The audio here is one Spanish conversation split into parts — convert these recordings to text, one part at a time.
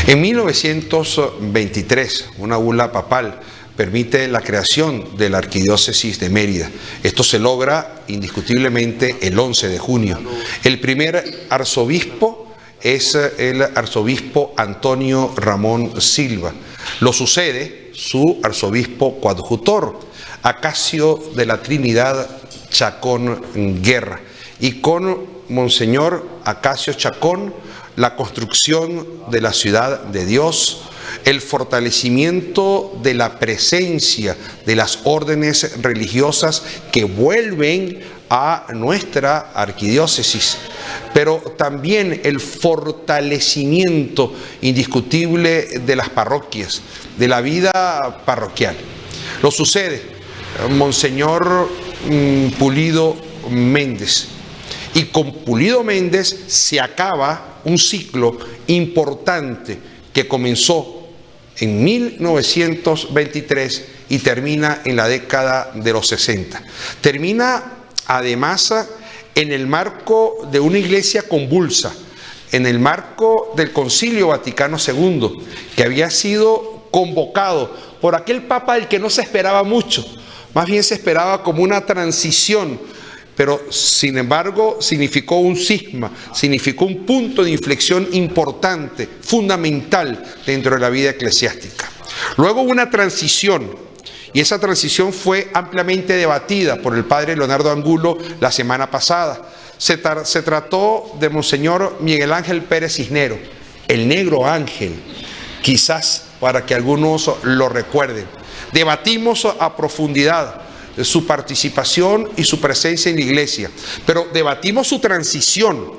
En 1923, una bula papal permite la creación de la Arquidiócesis de Mérida. Esto se logra indiscutiblemente el 11 de junio. El primer arzobispo es el arzobispo Antonio Ramón Silva. Lo sucede su arzobispo coadjutor, Acacio de la Trinidad Chacón Guerra. Y con Monseñor Acacio Chacón, la construcción de la ciudad de Dios, el fortalecimiento de la presencia de las órdenes religiosas que vuelven a nuestra arquidiócesis, pero también el fortalecimiento indiscutible de las parroquias, de la vida parroquial. Lo sucede Monseñor Pulido Méndez, y con Pulido Méndez se acaba un ciclo importante que comenzó en 1923 y termina en la década de los 60. Termina además en el marco de una iglesia convulsa, en el marco del Concilio Vaticano II, que había sido convocado por aquel papa del que no se esperaba mucho, más bien se esperaba como una transición, pero sin embargo significó un cisma, significó un punto de inflexión importante, fundamental dentro de la vida eclesiástica. Luego hubo una transición, y esa transición fue ampliamente debatida por el padre Leonardo Angulo la semana pasada. Se trató de Monseñor Miguel Ángel Pérez Cisneros, el Negro Ángel, quizás para que algunos lo recuerden. Debatimos a profundidad su participación y su presencia en la iglesia, pero debatimos su transición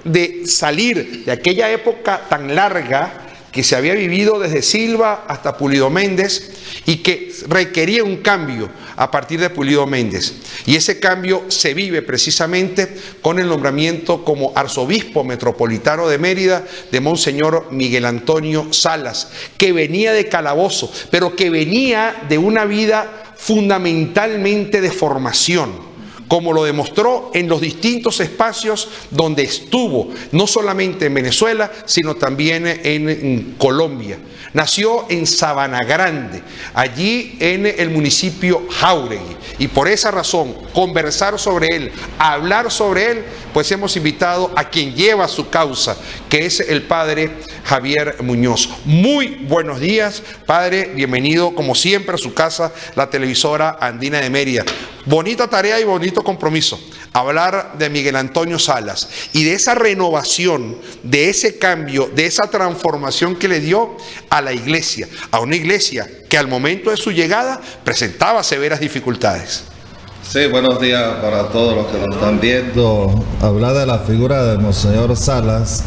de salir de aquella época tan larga que se había vivido desde Silva hasta Pulido Méndez y que requería un cambio a partir de Pulido Méndez. Y ese cambio se vive precisamente con el nombramiento como arzobispo metropolitano de Mérida de Monseñor Miguel Antonio Salas, que venía de Calabozo, pero que venía de una vida fundamentalmente de formación, como lo demostró en los distintos espacios donde estuvo, no solamente en Venezuela, sino también en Colombia. Nació en Sabana Grande, allí en el municipio Jáuregui, y por esa razón, conversar sobre él, hablar sobre él, pues hemos invitado a quien lleva su causa, que es el padre Javier Muñoz. Muy buenos días, padre, bienvenido como siempre a su casa, la televisora Andina de Mérida. Bonita tarea y bonito compromiso, hablar de Miguel Antonio Salas y de esa renovación, de ese cambio, de esa transformación que le dio a la iglesia, a una iglesia que al momento de su llegada presentaba severas dificultades. Sí, buenos días para todos los que nos están viendo. Hablar de la figura de Monseñor Salas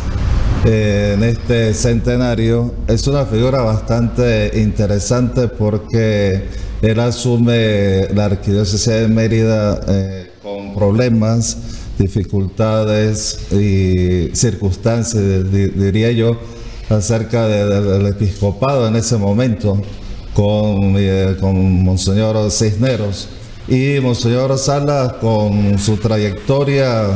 en este centenario es una figura bastante interesante porque él asume la arquidiócesis de Mérida con problemas, dificultades y circunstancias, diría yo, acerca del episcopado en ese momento con Monseñor Cisneros. Y Monseñor Salas, con su trayectoria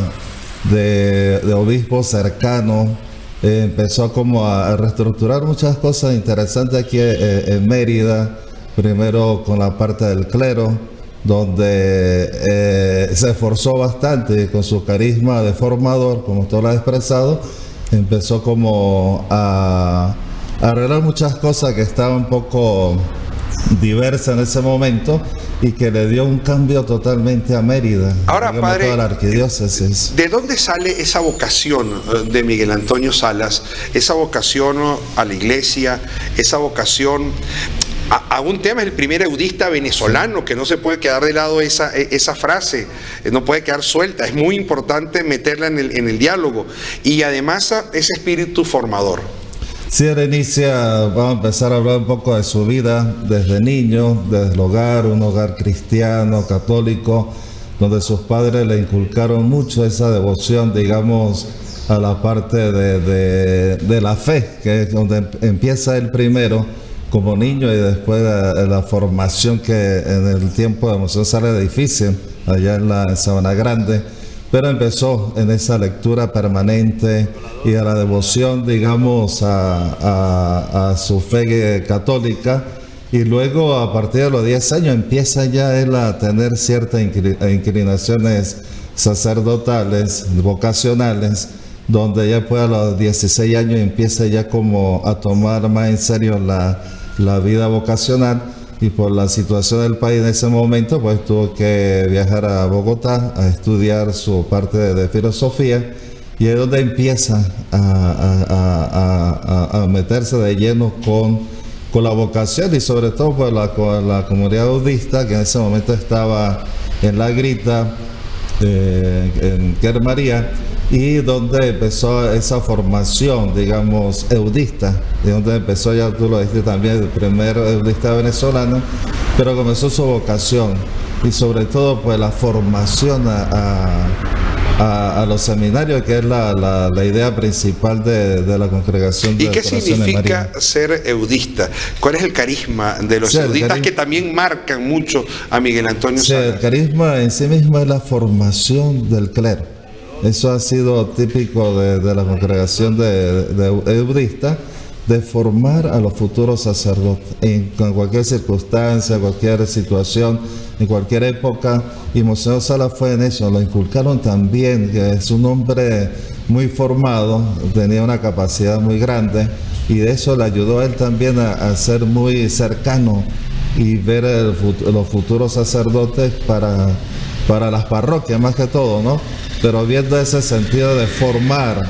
de obispo cercano, empezó como a reestructurar muchas cosas interesantes aquí en Mérida. Primero con la parte del clero, donde se esforzó bastante con su carisma de formador, como usted lo ha expresado. Empezó como a arreglar muchas cosas que estaban un poco diversas en ese momento y que le dio un cambio totalmente a Mérida. Ahora, padre, toda la arquidiócesis. ¿De dónde sale esa vocación de Miguel Antonio Salas? Esa vocación a la iglesia, esa vocación a un tema, es el primer eudista venezolano, que no se puede quedar de lado esa frase, no puede quedar suelta, es muy importante meterla en el diálogo, y además ese espíritu formador. Sí, él inicia, vamos a empezar a hablar un poco de su vida desde niño, desde el hogar, un hogar cristiano, católico, donde sus padres le inculcaron mucho esa devoción, digamos, a la parte de la fe, que es donde empieza él primero como niño y después la formación que en el tiempo de Monseñor Salas era difícil, allá en Sabana Grande, pero empezó en esa lectura permanente y a la devoción, digamos, a su fe católica. Y luego, a partir de los 10 años, empieza ya él a tener ciertas inclinaciones sacerdotales, vocacionales, donde ya pues a los 16 años empieza ya como a tomar más en serio la vida vocacional, y por la situación del país en ese momento pues tuvo que viajar a Bogotá a estudiar su parte de filosofía, y es donde empieza a meterse de lleno con la vocación, y sobre todo pues con la comunidad budista, que en ese momento estaba en La Grita, en Quer María, y donde empezó esa formación, digamos, eudista, de donde empezó, ya tú lo dijiste también, el primer eudista venezolano, pero comenzó su vocación y sobre todo pues la formación a los seminarios, que es la idea principal de la congregación de ¿Y qué Corazón de significa María. ser eudista? ¿Cuál es el carisma de los Sí, eudistas que también marcan mucho a Miguel Antonio Sí, Salas? el carisma en sí mismo es la formación del clero. Eso ha sido típico de la congregación de eudistas, de formar a los futuros sacerdotes en cualquier circunstancia, cualquier situación, en cualquier época. Y Monseñor Salas fue en eso, lo inculcaron también, que es un hombre muy formado, tenía una capacidad muy grande, y de eso le ayudó a él también a ser muy cercano y ver los futuros sacerdotes para las parroquias más que todo, ¿no? Pero viendo ese sentido de formar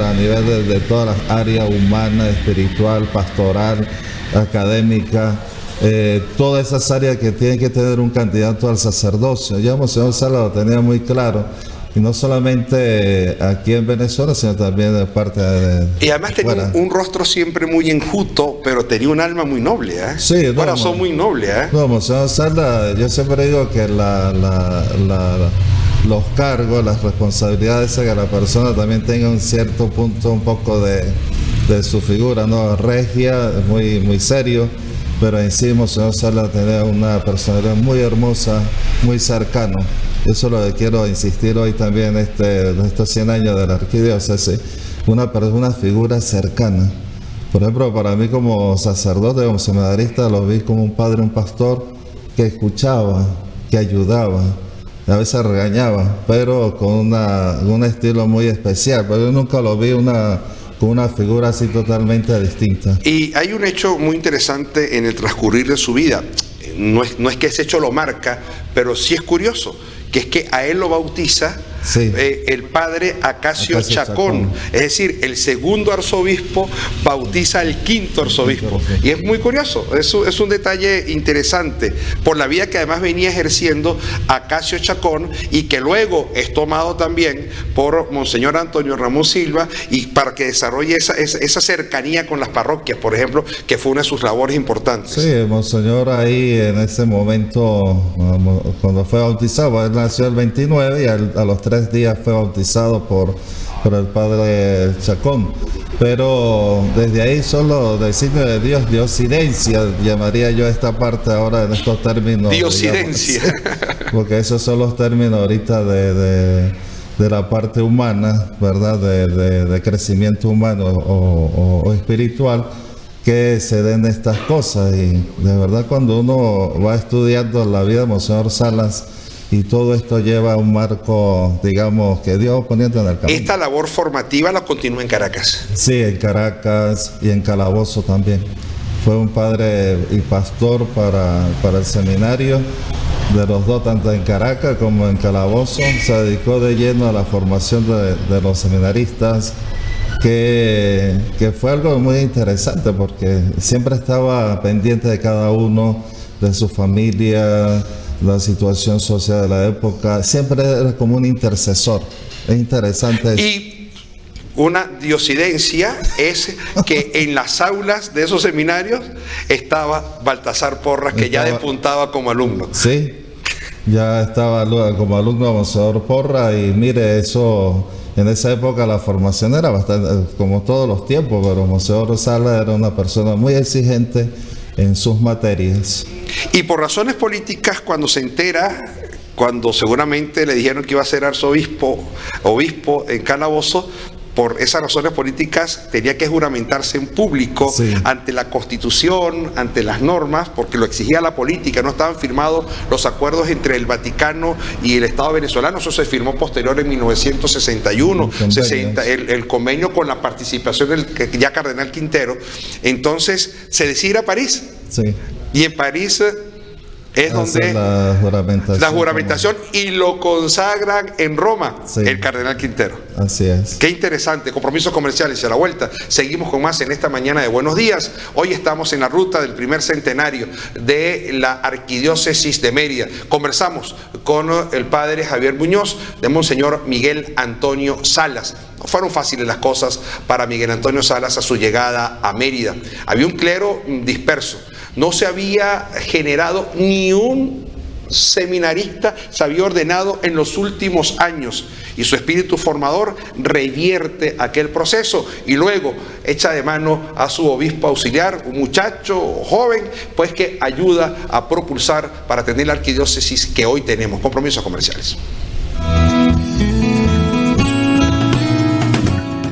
a nivel de todas las áreas humanas, espiritual, pastoral, académica, todas esas áreas que tienen que tener un candidato al sacerdocio. Ya Monseñor Salas lo tenía muy claro, y no solamente aquí en Venezuela, sino también de parte de Y además tenía un rostro siempre muy enjuto, pero tenía un alma muy noble, ¿eh? Sí, un corazón muy noble, ¿eh? No, Monseñor Salas, yo siempre digo que los cargos, las responsabilidades, que la persona también tenga un cierto punto, un poco de su figura, ¿no? Regia, muy serio, pero en sí Monseñor Salas tenía una personalidad muy hermosa, muy cercano. Eso es lo que quiero insistir hoy también en estos 100 años de la arquidiócesis, una figura cercana. Por ejemplo, para mí como sacerdote, como seminarista, lo vi como un padre, un pastor que escuchaba, que ayudaba, a veces regañaba, pero con un estilo muy especial. Pero yo nunca lo vi con una figura así totalmente distinta. Y hay un hecho muy interesante en el transcurrir de su vida. No es que ese hecho lo marca, pero sí es curioso, que es que a él lo bautiza Sí. El padre Acacio Chacón, es decir, el segundo arzobispo bautiza al quinto arzobispo, y es muy curioso, es un detalle interesante, por la vida que además venía ejerciendo Acacio Chacón, y que luego es tomado también por Monseñor Antonio Ramón Silva, y para que desarrolle esa cercanía con las parroquias, por ejemplo, que fue una de sus labores importantes. Sí, el Monseñor ahí en ese momento, cuando fue bautizado, él nació el 29 y a los 3 días fue bautizado por el padre Chacón, pero desde ahí solo del signo de Dios, diosidencia, llamaría yo esta parte ahora en estos términos. Diosidencia. Digamos, porque esos son los términos ahorita de la parte humana, ¿verdad? De crecimiento humano o espiritual, que se den estas cosas. Y de verdad, cuando uno va estudiando la vida de Monseñor Salas, y todo esto lleva a un marco, digamos, que Dios poniendo en el camino. Esta labor formativa la continúa en Caracas. Sí, en Caracas y en Calabozo también. Fue un padre y pastor para el seminario de los dos, tanto en Caracas como en Calabozo. Se dedicó de lleno a la formación de los seminaristas, que fue algo muy interesante, porque siempre estaba pendiente de cada uno, de su familia, la situación social de la época, siempre era como un intercesor. Es interesante eso. Y una diosidencia es que en las aulas de esos seminarios estaba Baltasar Porras, que ya despuntaba como alumno. Sí, ya estaba como alumno de Monseñor Porras, y mire, eso en esa época la formación era bastante, como todos los tiempos, pero Monseñor Salas era una persona muy exigente en sus materias. Y por razones políticas, cuando se entera, cuando seguramente le dijeron que iba a ser obispo en Calabozo. Por esas razones políticas tenía que juramentarse en público, sí, ante la Constitución, ante las normas, porque lo exigía la política. No estaban firmados los acuerdos entre el Vaticano y el Estado venezolano. Eso se firmó posterior en 1961, el convenio con la participación del ya cardenal Quintero. Entonces se decide ir a París, sí, y en París es donde la juramentación y lo consagran en Roma, sí, el cardenal Quintero. Así es. Qué interesante. Compromisos comerciales y a la vuelta seguimos con más en esta mañana de Buenos Días. Hoy estamos en la ruta del primer centenario de la Arquidiócesis de Mérida. Conversamos con el padre Javier Muñoz de Monseñor Miguel Antonio Salas. No fueron fáciles las cosas para Miguel Antonio Salas a su llegada a Mérida. Había un clero disperso. No se había generado ni un seminarista, se había ordenado en los últimos años, y su espíritu formador revierte aquel proceso y luego echa de mano a su obispo auxiliar, un muchacho joven, pues que ayuda a propulsar para tener la arquidiócesis que hoy tenemos. Compromisos comerciales.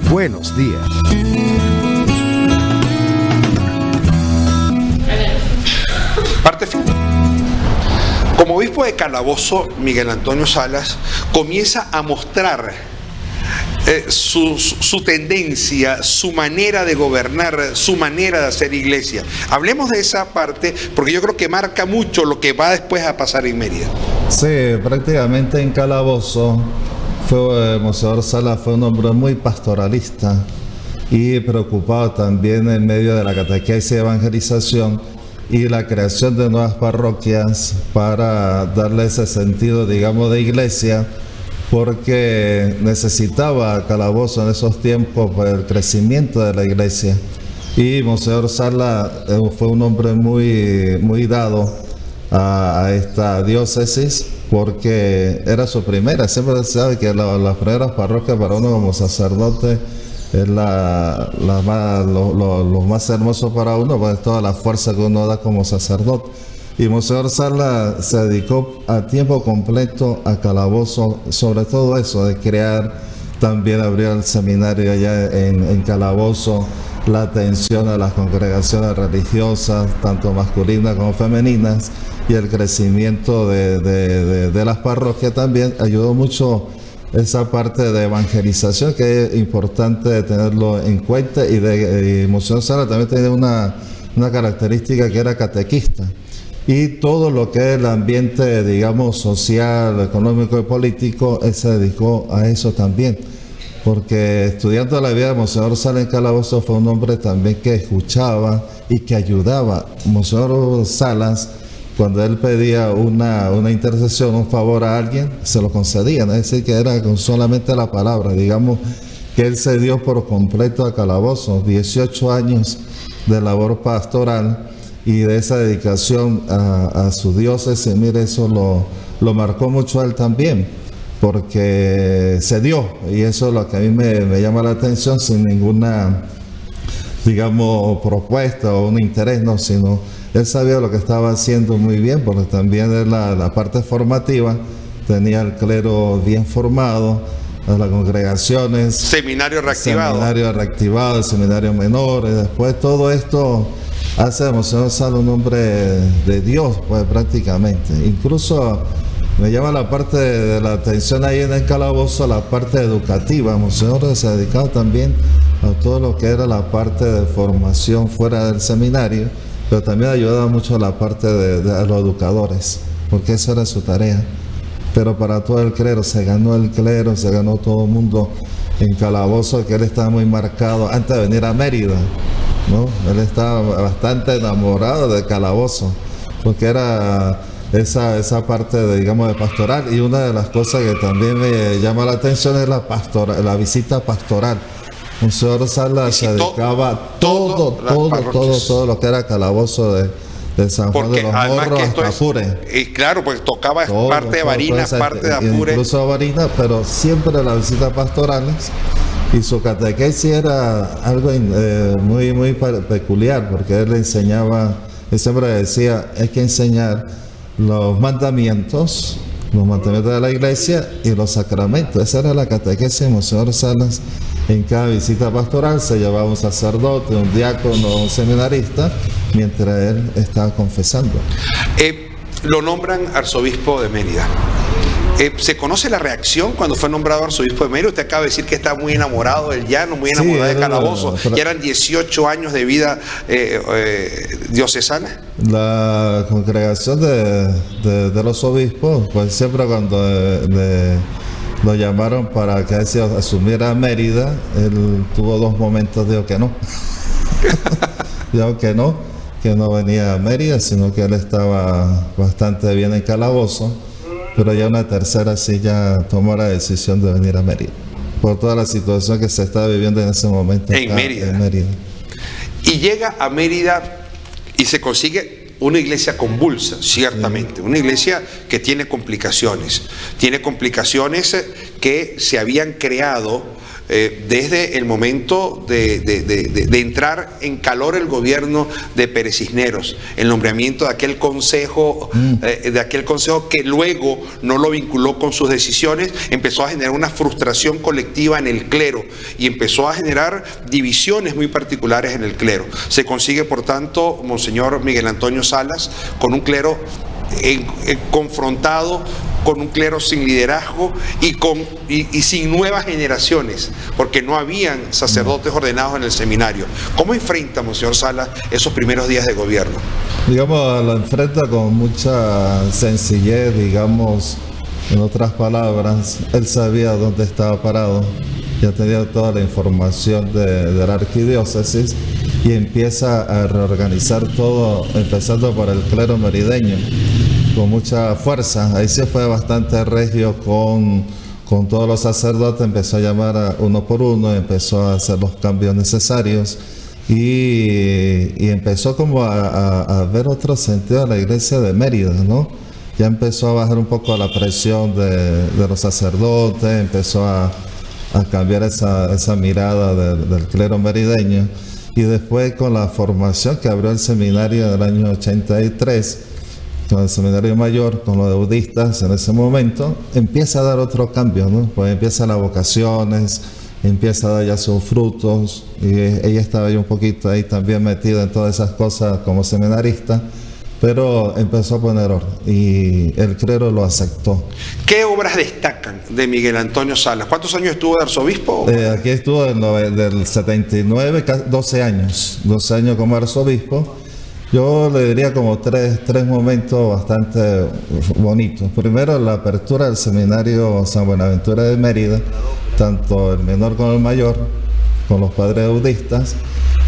Buenos días. Parte final. Como obispo de Calabozo, Miguel Antonio Salas comienza a mostrar su tendencia, su manera de gobernar, su manera de hacer iglesia. Hablemos de esa parte porque yo creo que marca mucho lo que va después a pasar en Mérida. Sí, prácticamente en Calabozo Monseñor Salas fue un hombre muy pastoralista y preocupado también en medio de la catequesis y evangelización y la creación de nuevas parroquias para darle ese sentido, digamos, de iglesia, porque necesitaba Calabozo en esos tiempos para el crecimiento de la iglesia. Y Monseñor Salas fue un hombre muy dado a esta diócesis, porque era su primera. Siempre se sabe que las primeras parroquias para uno como sacerdote es lo más hermoso para uno, pues toda la fuerza que uno da como sacerdote. Y Monseñor Salas se dedicó a tiempo completo a Calabozo, sobre todo eso, de crear, también abrió el seminario allá en Calabozo, la atención a las congregaciones religiosas, tanto masculinas como femeninas, y el crecimiento de las parroquias también ayudó mucho. Esa parte de evangelización que es importante tenerlo en cuenta, y Monseñor Salas también tenía una característica que era catequista, y todo lo que es el ambiente, digamos, social, económico y político, él se dedicó a eso también, porque estudiando la vida de Monseñor Salas en Calabozo fue un hombre también que escuchaba y que ayudaba. Monseñor Salas, cuando él pedía una intercesión, un favor a alguien, se lo concedían, es decir, que era con solamente la palabra. Digamos que él se dio por completo a Calabozo, 18 años de labor pastoral y de esa dedicación a su diócesis. Mire, eso lo marcó mucho a él también, porque se dio, y eso es lo que a mí me llama la atención, sin ninguna, digamos, propuesta o un interés, no, sino él sabía lo que estaba haciendo muy bien, porque también en la parte formativa tenía el clero bien formado, las congregaciones, seminario reactivado, seminario menor, y después todo esto hace a Monseñor Salas un hombre de Dios, pues prácticamente. Incluso me llama la parte de la atención ahí en el Calabozo, la parte educativa. Monseñor se dedicaba también a todo lo que era la parte de formación fuera del seminario, pero también ayudaba mucho a la parte de los educadores, porque esa era su tarea. Pero para todo el clero, se ganó todo el mundo en Calabozo, que él estaba muy marcado antes de venir a Mérida, ¿no? Él estaba bastante enamorado de Calabozo, porque era esa parte digamos, de pastoral. Y una de las cosas que también me llama la atención es la visita pastoral. Monseñor Salas se dedicaba a todo lo que era Calabozo de San Juan de los Morros hasta Apure. Y claro, pues tocaba parte de Barinas, parte de Apure. Incluso Barinas, pero siempre las visitas pastorales. Y su catequesis era algo muy peculiar, porque él enseñaba, él siempre decía, hay que enseñar los mandamientos los mantenimientos de la iglesia y los sacramentos. Esa era la catequesis de Monseñor Salas. En cada visita pastoral se llevaba un sacerdote, un diácono, un seminarista, mientras él estaba confesando. Lo nombran arzobispo de Mérida. ¿Se conoce la reacción cuando fue nombrado arzobispo de Mérida? Usted acaba de decir que está muy enamorado del llano, muy enamorado de Calabozo. Ya eran 18 años de vida diocesana. La congregación de los obispos, pues siempre cuando lo llamaron para que asumiera Mérida, él tuvo 2 momentos, dijo que no. Dijo que no venía a Mérida, sino que él estaba bastante bien en Calabozo. Pero ya una tercera sí ya tomó la decisión de venir a Mérida, por toda la situación que se estaba viviendo en ese momento en Mérida. Y llega a Mérida y se consigue una iglesia convulsa, ciertamente, una iglesia que tiene complicaciones que se habían creado desde el momento de entrar en calor el gobierno de Pérez Cisneros, el nombramiento de aquel consejo, que luego no lo vinculó con sus decisiones, empezó a generar una frustración colectiva en el clero y empezó a generar divisiones muy particulares en el clero. Se consigue, por tanto, Monseñor Miguel Antonio Salas con un clero confrontado, con un clero sin liderazgo y sin nuevas generaciones, porque no habían sacerdotes ordenados en el seminario. ¿Cómo enfrenta Monseñor Salas esos primeros días de gobierno? Digamos, lo enfrenta con mucha sencillez, digamos, en otras palabras, él sabía dónde estaba parado, ya tenía toda la información de la arquidiócesis y empieza a reorganizar todo, empezando por el clero merideño, con mucha fuerza. Ahí sí fue bastante regio con todos los sacerdotes, empezó a llamar uno por uno, empezó a hacer los cambios necesarios y empezó como a ver otro sentido de la iglesia de Mérida, ¿no? Ya empezó a bajar un poco la presión de los sacerdotes, empezó a cambiar esa mirada del clero merideño, y después con la formación que abrió el seminario en el año 83, con el seminario mayor, con los eudistas en ese momento, empieza a dar otro cambio, ¿no? Pues empiezan las vocaciones, empieza a dar ya sus frutos, y ella estaba ya un poquito ahí también metida en todas esas cosas como seminarista, pero empezó a poner orden y el clero lo aceptó. ¿Qué obras destacan de Miguel Antonio Salas? ¿Cuántos años estuvo de arzobispo? Aquí estuvo del 79, 12 años como arzobispo. Yo le diría como tres momentos bastante bonitos. Primero, la apertura del seminario San Buenaventura de Mérida, tanto el menor como el mayor, con los padres eudistas.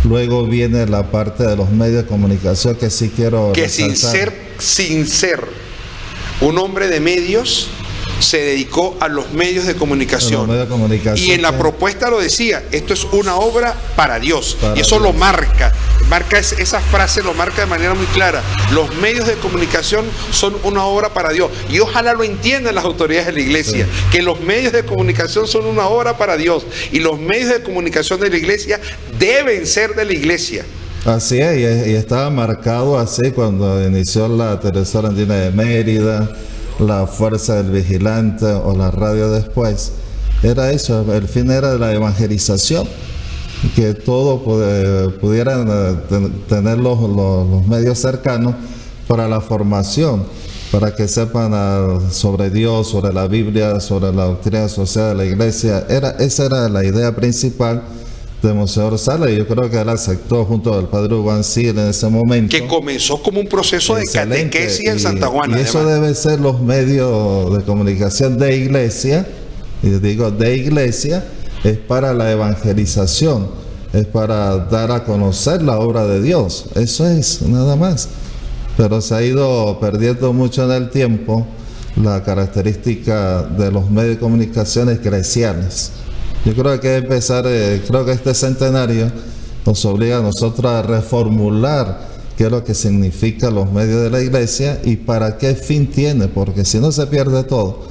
Luego viene la parte de los medios de comunicación que sí quiero resaltar. Sin ser un hombre de medios, se dedicó a los medios de comunicación. Y en la propuesta lo decía, esto es una obra para Dios. Y eso lo marca esa frase lo marca de manera muy clara. Los medios de comunicación son una obra para Dios. Y ojalá lo entiendan las autoridades de la iglesia, que los medios de comunicación son una obra para Dios. Y los medios de comunicación de la iglesia deben ser de la iglesia. Así es, y estaba marcado así cuando inició la televisora andina de Mérida, la Fuerza del Vigilante o la radio después. Era eso, el fin era de la evangelización, que todos pudieran tener los medios cercanos para la formación, para que sepan sobre Dios, sobre la Biblia, sobre la doctrina social de la iglesia. Esa era la idea principal de Monseñor Salas, y yo creo que él aceptó junto al padre Ubancil en ese momento. Que comenzó como un proceso de catequesis en Santa Juana. Y eso debe ser los medios de comunicación de iglesia, y digo de iglesia, es para la evangelización, es para dar a conocer la obra de Dios. Eso es, nada más. Pero se ha ido perdiendo mucho en el tiempo la característica de los medios de comunicación eclesiales. Yo creo que empezar, creo que este centenario nos obliga a nosotros a reformular qué es lo que significa los medios de la iglesia y para qué fin tiene, porque si no se pierde todo.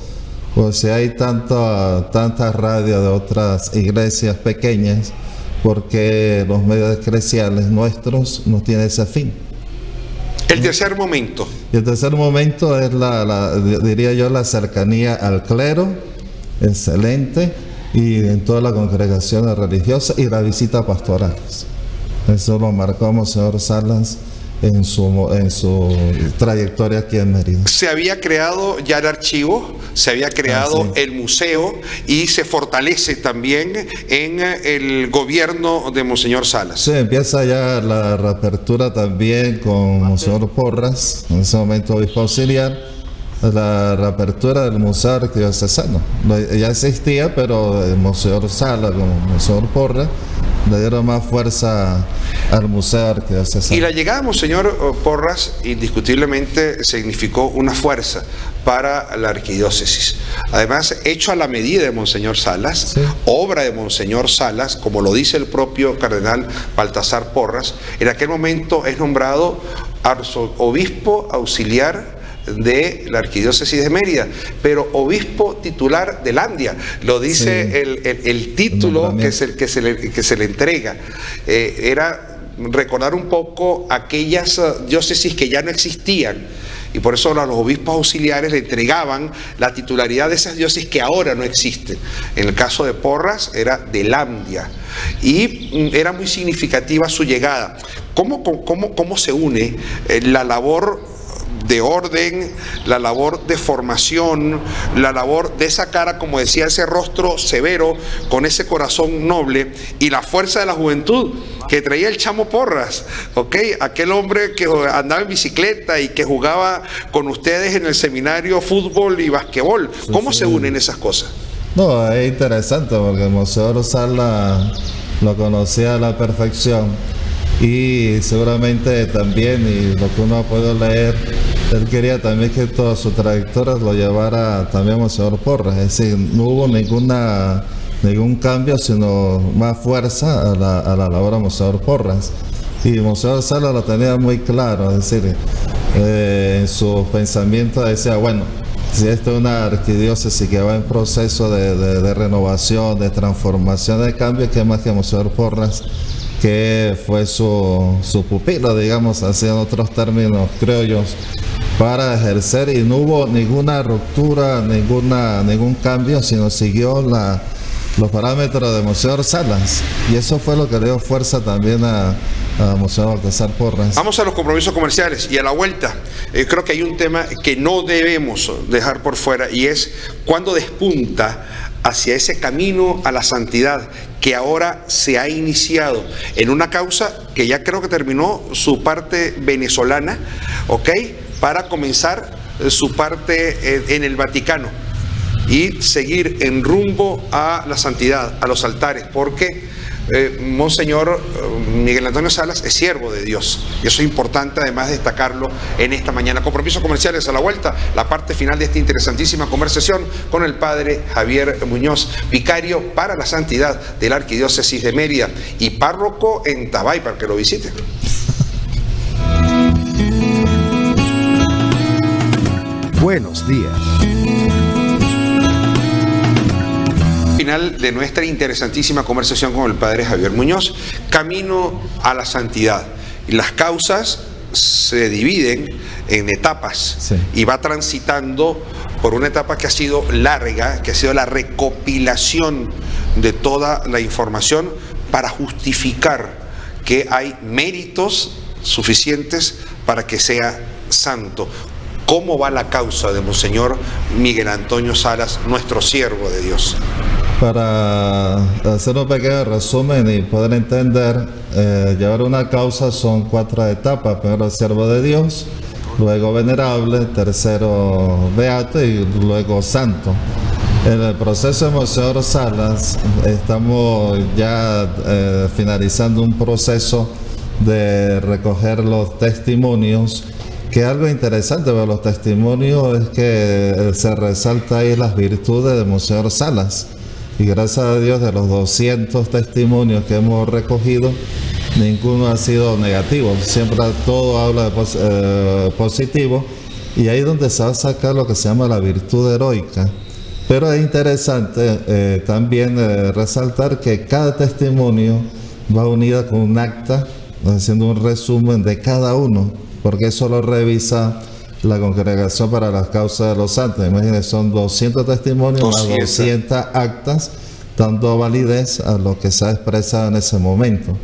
Pues si hay tanta radio de otras iglesias pequeñas, porque los medios eclesiales nuestros no tienen ese fin. El tercer momento. Y el tercer momento es diría yo, la cercanía al clero, excelente, y en todas las congregaciones religiosas, y la visita pastoral. Eso lo marcó Monseñor Salas en su trayectoria aquí en Mérida. Se había creado ya el archivo, se había creado el museo, y se fortalece también en el gobierno de Monseñor Salas. Sí, empieza ya la reapertura también con Monseñor Porras, en ese momento obispo auxiliar, la reapertura del Museo Arquidiocesano. Ya existía, pero el Monseñor Salas como Monseñor Porras le dieron más fuerza al Museo Arquidiocesano. Y la llegada de Monseñor Porras indiscutiblemente significó una fuerza para la arquidiócesis. Además, hecho a la medida de Monseñor Salas, obra de Monseñor Salas, como lo dice el propio cardenal Baltasar Porras, en aquel momento es nombrado arzobispo auxiliar de la arquidiócesis de Mérida, pero obispo titular de Landia, lo dice el título que se le entrega. Era recordar un poco aquellas diócesis que ya no existían, y por eso a los obispos auxiliares le entregaban la titularidad de esas diócesis que ahora no existen. En el caso de Porras era de Landia, y era muy significativa su llegada. ¿Cómo se une la labor de orden, la labor de formación, la labor de esa cara, como decía, ese rostro severo, con ese corazón noble, y la fuerza de la juventud que traía el Chamo Porras, aquel hombre que andaba en bicicleta y que jugaba con ustedes en el seminario fútbol y basquetbol? ¿Cómo se unen esas cosas? No, es interesante porque el Monseñor Sala lo conocía a la perfección, y seguramente también, y lo que uno ha podido leer, él quería también que toda su trayectoria lo llevara también a Monseñor Porras. Es decir, no hubo ningún cambio, sino más fuerza a la labor de Monseñor Porras. Y Monseñor Sala lo tenía muy claro, es decir, en su pensamiento decía, bueno, si esto es una arquidiócesis que va en proceso de renovación, de transformación, de cambio, ¿qué más que Monseñor Porras, que fue su pupilo, digamos, así en otros términos criollos, para ejercer? Y no hubo ninguna ruptura, ningún cambio, sino siguió los parámetros de Monseñor Salas, y eso fue lo que le dio fuerza también a Monseñor Baltasar Porras. Vamos a los compromisos comerciales, y a la vuelta creo que hay un tema que no debemos dejar por fuera, y es cuando despunta hacia ese camino a la santidad que ahora se ha iniciado en una causa que ya creo que terminó su parte venezolana, para comenzar su parte en el Vaticano y seguir en rumbo a la santidad, a los altares, porque Monseñor Miguel Antonio Salas es siervo de Dios, y eso es importante además destacarlo en esta mañana. Compromisos comerciales, a la vuelta, la parte final de esta interesantísima conversación con el padre Javier Muñoz, vicario para la santidad de la Arquidiócesis de Mérida y párroco en Tabay, para que lo visiten. Buenos días. Final de nuestra interesantísima conversación con el padre Javier Muñoz, camino a la santidad. Las causas se dividen en etapas, y va transitando por una etapa que ha sido larga, que ha sido la recopilación de toda la información para justificar que hay méritos suficientes para que sea santo. ¿Cómo va la causa de Monseñor Miguel Antonio Salas, nuestro siervo de Dios? Para hacer un pequeño resumen y poder entender, llevar una causa son 4 etapas. Primero, siervo de Dios, luego venerable, tercero, beato, y luego santo. En el proceso de Monseñor Salas estamos ya finalizando un proceso de recoger los testimonios, que algo interesante de los testimonios es que se resalta ahí las virtudes de Monseñor Salas, y gracias a Dios, de los 200 testimonios que hemos recogido, ninguno ha sido negativo, siempre todo habla de positivo, y ahí es donde se va a sacar lo que se llama la virtud heroica. Pero es interesante también resaltar que cada testimonio va unida con un acta, haciendo un resumen de cada uno. porque eso lo revisa la Congregación para las Causas de los Santos. Imagínense, son 200 testimonios más 200 actas, dando validez a lo que se ha expresado en ese momento.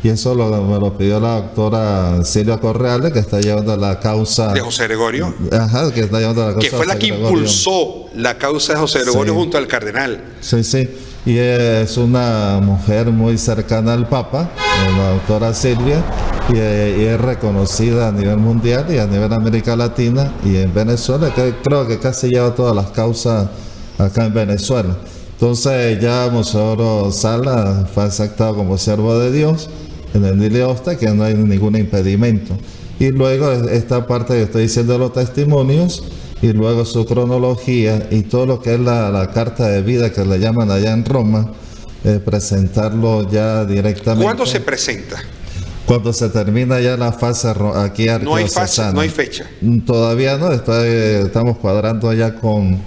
Y eso me lo pidió la doctora Silvia Correales, que está llevando la causa de José Gregorio. Ajá, que está llevando la causa. Que fue la que impulsó la causa de José Gregorio, sí, junto al cardenal. Sí, sí. Y es una mujer muy cercana al Papa, la doctora Silvia, y es reconocida a nivel mundial y a nivel América Latina y en Venezuela, que creo que casi lleva todas las causas acá en Venezuela. Entonces ya Monseñor Salas fue aceptado como siervo de Dios en el Niliosta, que no hay ningún impedimento. Y luego esta parte que estoy diciendo de los testimonios, y luego su cronología y todo lo que es la carta de vida que le llaman allá en Roma, presentarlo ya directamente. ¿Cuándo se presenta? Cuando se termina ya la fase aquí arquidiocesana. No hay fase, no hay fecha. Todavía no, estamos cuadrando ya con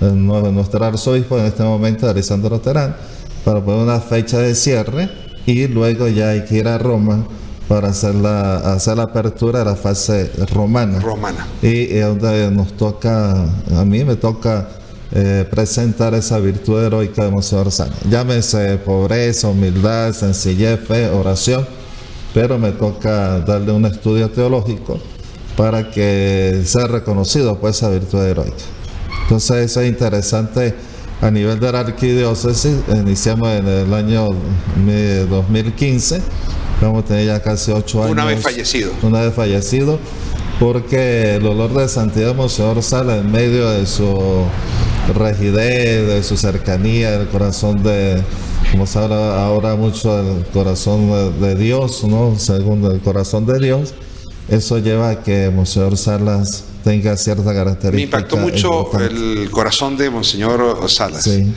nuestro arzobispo en este momento, Alessandro Terán, para poner una fecha de cierre, y luego ya hay que ir a Roma para hacer la apertura de la fase romana. Y donde nos toca, a mí me toca presentar esa virtud heroica de Monseñor Salas. Llámese pobreza, humildad, sencillez, fe, oración, pero me toca darle un estudio teológico para que sea reconocido por esa virtud heroica. Entonces eso es interesante a nivel de la arquidiócesis. Iniciamos en el año 2015, vamos a tener ya casi 8 años. Una vez fallecido, porque el olor de santidad de Monseñor Salas, en medio de su rigidez, de su cercanía, del corazón de, como se habla ahora mucho, del corazón de Dios, ¿no? Según el corazón de Dios, eso lleva a que Monseñor Salas tenga cierta característica. Me impactó mucho importante el corazón de Monseñor Salas. Sí.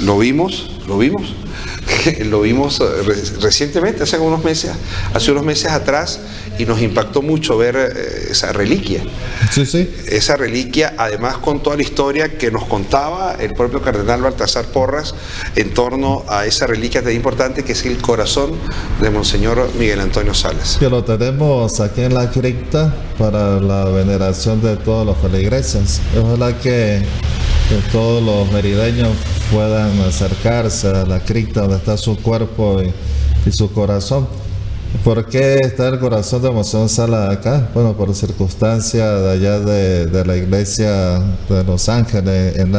Lo vimos recientemente, hace unos meses atrás, y nos impactó mucho ver esa reliquia. Sí, sí. Esa reliquia, además con toda la historia que nos contaba el propio cardenal Baltasar Porras en torno a esa reliquia tan importante que es el corazón de Monseñor Miguel Antonio Salas. Que lo tenemos aquí en la cripta para la veneración de todos los feligreses. Ojalá que todos los merideños puedan acercarse a la cripta donde está su cuerpo y su corazón. ¿Por qué está el corazón de Monseñor Salas acá? Bueno, por circunstancias de allá de la iglesia de Los Ángeles en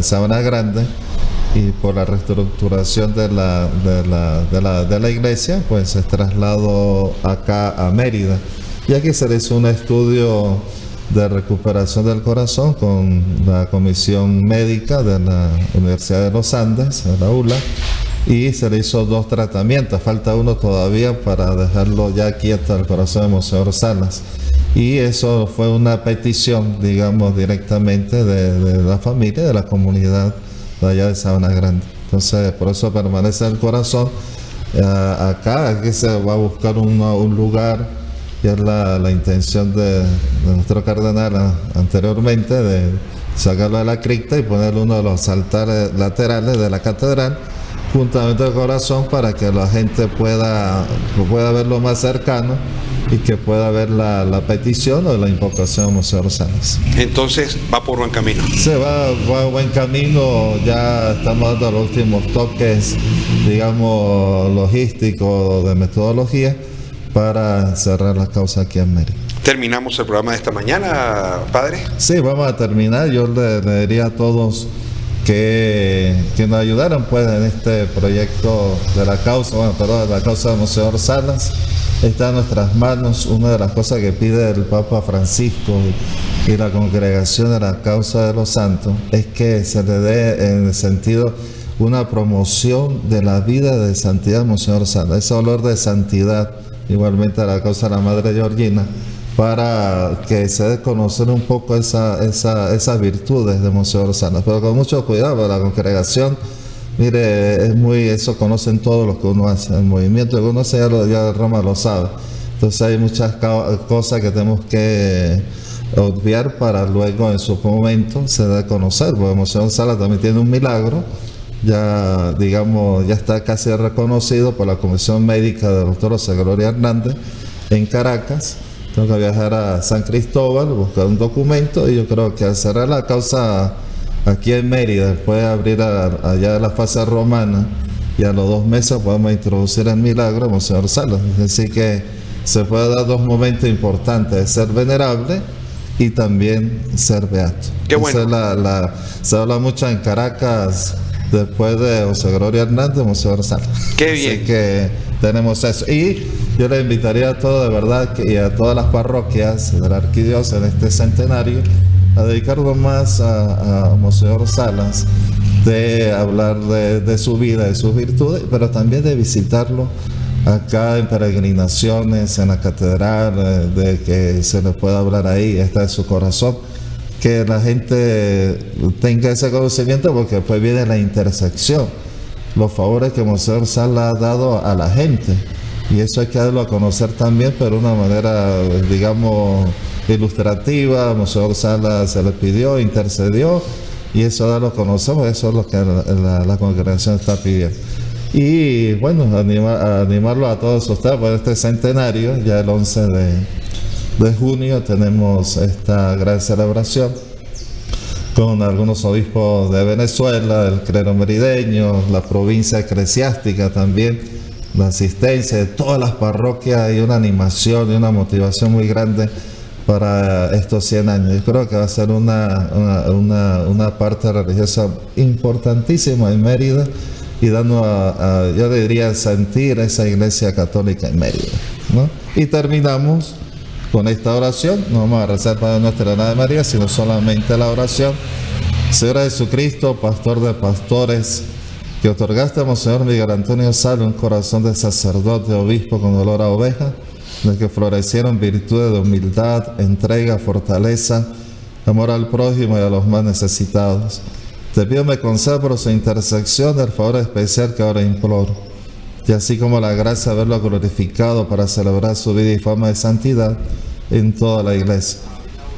Sabana Grande, y por la reestructuración de la iglesia, pues se trasladó acá a Mérida. Y aquí se le hizo un estudio de recuperación del corazón con la comisión médica de la Universidad de los Andes, de la ULA, y se le hizo 2 tratamientos, falta uno todavía para dejarlo ya quieto al corazón de Monseñor Salas. Y eso fue una petición, digamos, directamente de la familia, de la comunidad de allá de Sabana Grande. Entonces, por eso permanece el corazón acá. Aquí se va a buscar un lugar, y es la intención de nuestro cardenal anteriormente, de sacarlo de la cripta y ponerle uno de los altares laterales de la catedral juntamente al corazón, para que la gente pueda verlo más cercano y que pueda ver la petición o la invocación de Monseñor Salas. Entonces va por buen camino. Se va buen camino. Ya estamos dando los últimos toques, digamos, logísticos, de metodología, para cerrar la causa aquí en Mérida. ¿Terminamos el programa de esta mañana, padre? Sí, vamos a terminar. Yo le diría a todos que nos ayudaran pues en este proyecto de la causa, de la causa de Monseñor Salas. Está en nuestras manos. Una de las cosas que pide el Papa Francisco y la congregación de la causa de los santos es que se le dé, en el sentido, una promoción de la vida de santidad de Monseñor Salas, ese olor de santidad, igualmente a la causa de la Madre Georgina, para que se dé a conocer un poco esas virtudes de Monseñor Salas, pero con mucho cuidado, para la congregación. Mire, eso conocen todos los que uno hace, el movimiento que uno hace ya Roma lo sabe. Entonces hay muchas cosas que tenemos que obviar para luego en su momento se dé a conocer, porque Monseñor Salas también tiene un milagro, ya digamos, ya está casi reconocido por la Comisión Médica del doctor José Gregorio Hernández en Caracas, tengo que viajar a San Cristóbal, buscar un documento, y yo creo que al cerrar la causa aquí en Mérida, después de abrir allá la fase romana, y a los 2 meses podemos introducir el milagro de Monseñor Salas. Así que se puede dar 2 momentos importantes, de ser venerable y también ser beato. Qué bueno. Se habla mucho en Caracas, después de José Gregorio Hernández, Monseñor Salas. Qué bien. Así que tenemos eso. Y yo le invitaría a todos, de verdad, y a todas las parroquias de la arquidiócesis en este centenario, a dedicarnos más a Monseñor Salas, de hablar de su vida, de sus virtudes, pero también de visitarlo acá en peregrinaciones, en la catedral, de que se le pueda hablar ahí, está en su corazón, que la gente tenga ese conocimiento, porque después viene la intersección, los favores que Monseñor Salas ha dado a la gente, y eso hay que darlo a conocer también, pero de una manera, digamos, ilustrativa. Monseñor Salas se le pidió, intercedió, y eso ya lo conocemos, eso es lo que la congregación está pidiendo. Y bueno, animarlo a todos ustedes por este centenario. Ya el 11 de junio tenemos esta gran celebración con algunos obispos de Venezuela, el clero merideño, la provincia eclesiástica también, la asistencia de todas las parroquias, y una animación y una motivación muy grande para estos 100 años. Yo creo que va a ser una parte religiosa importantísima en Mérida, y dando yo diría, sentir esa iglesia católica en Mérida, ¿no? Y terminamos con esta oración. No vamos a rezar para nuestra Reina de María, sino solamente la oración. Señor Jesucristo, pastor de pastores, que otorgaste a Monseñor Miguel Antonio Salas un corazón de sacerdote, obispo con olor a oveja, en el que florecieron virtudes de humildad, entrega, fortaleza, amor al prójimo y a los más necesitados. Te pido me conceda por su intersección el favor especial que ahora imploro, y así como la gracia de haberlo glorificado para celebrar su vida y fama de santidad en toda la Iglesia.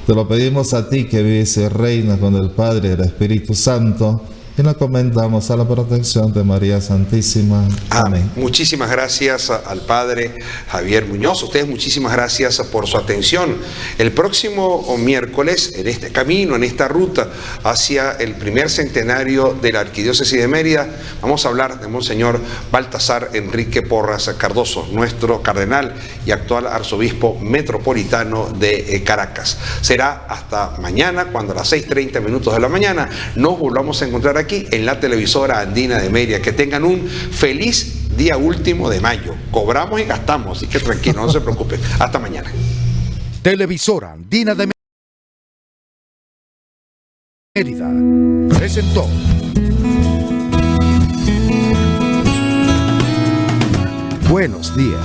Te lo pedimos a ti, que vives y reinas con el Padre y el Espíritu Santo, y nos encomendamos a la protección de María Santísima. Amén. Muchísimas gracias al Padre Javier Muñoz. Ustedes, muchísimas gracias por su atención. El próximo miércoles, en este camino, en esta ruta hacia el primer centenario de la Arquidiócesis de Mérida, vamos a hablar de Monseñor Baltasar Enrique Porras Cardoso, nuestro cardenal y actual arzobispo metropolitano de Caracas. Será hasta mañana, cuando a las 6:30 de la mañana nos volvamos a encontrar aquí en la televisora andina de Mérida. Que tengan un feliz día último de mayo. Cobramos y gastamos, así que tranquilo, no se preocupen. Hasta mañana. Televisora andina de Mérida presentó Buenos Días.